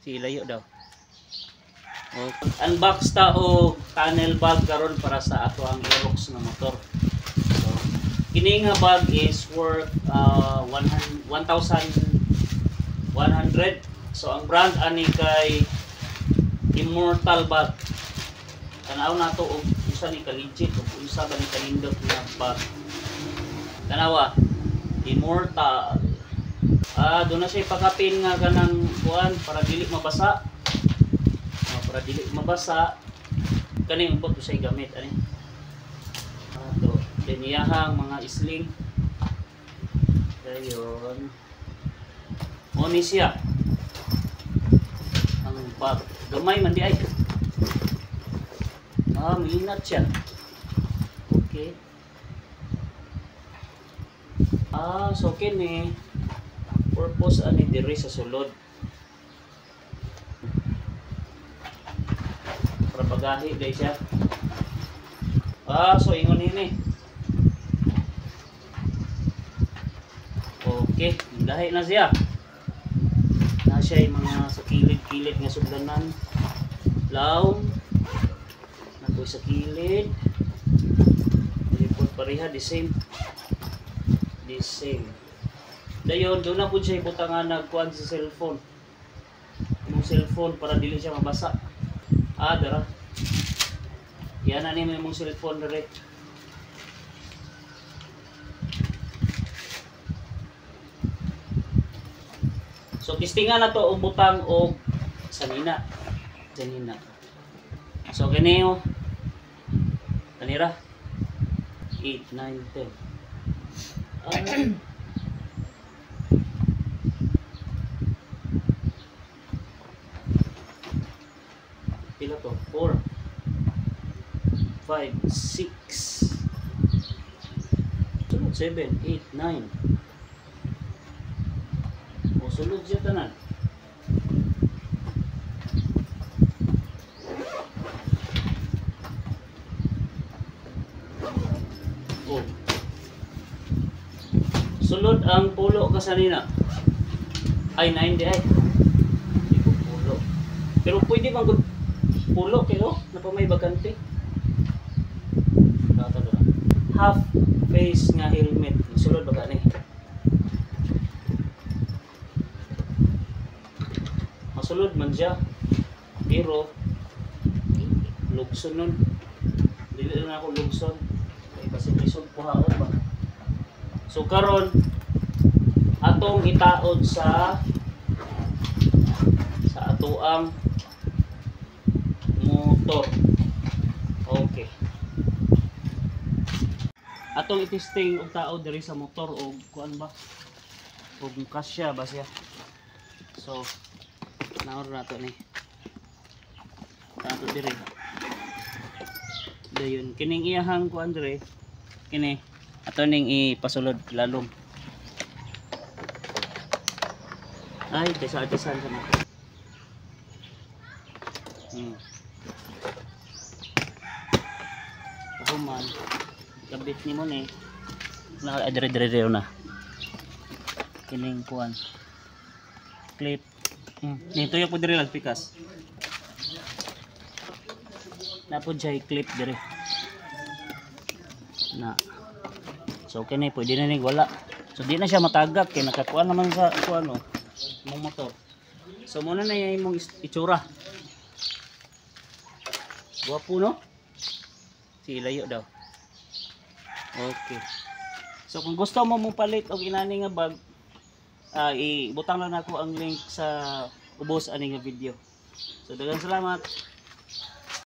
Si layo daw. Okay. Unbox ta o tunnel bag karon para sa ato ang Aerox na motor. So, kini nga bag is worth 1,100. So ang brand ani kay Immortal bag. Tanaw nato og usa ni ka-legit ug usa ba ni kanindot na bag. Tanawa, Immortal. Doon na siya ipakapin nga kanang kuan para dili mabasa. Para dili mabasa. Kani umpot ko siya gamit ani. To, diniyahang mga sling. Dayon. Oni siya. Ang bag. Gamay man di ay. Minat siya. Okay. So kini purpose ani diri sa sulod. Para pagahi day siya. So ingon ini. Okay, gahi na siya. Na siya yung mga sa kilid-kilid nga sugdanan. Laom. Nakoy sa kilid. Report pareha the same. The same. Dayon, doon na po siya ibutangan nagkuhan sa cellphone. Yung cellphone para dili siya mabasa. Dara. Yan na niyo yung cellphone direct. So, testingan na to o butang o sanina. Sanina. So, kaniyo. Kanira. 8, 9, 10. Pila to? 4 5, 6 sunod 7, 8, 9 o sunod siya tanan. Sulod ang pulo kasanina ay 9 di ay hindi ko pulo pero pwede bang pulo kayo na pa may bakante. Half face nga helmet sulod ba ni masulod man siya pero lugson nun dili na ako lugson kasi lisod puhaon ba. So karon atong itaod sa atuang motor. Okay. Atong itesting og taod diri sa motor og kuan ba? Og kasya ba siya? So naor nato ni. Tato diri. Dayon kining iyahang kuan diri. Kini ato ning ipasulod lalom. Ay, desa-desan sa nato. Pahuman. Kabit ni mo ni. Na dire na. Kining kuan. Clip. Nito yung po dire lang pikas. Na po jay clip dire. Na. So kini pwede na ning wala. So di na siya matagak kay nakakuan naman sa kuan oh. Mong motor. So muna na yung imong itsura. Guwapo no? Si layo daw. Okay. So kung gusto mo mong palit og inani nga bag, ibutang lang nako ang link sa ubos ani nga video. So daghang salamat.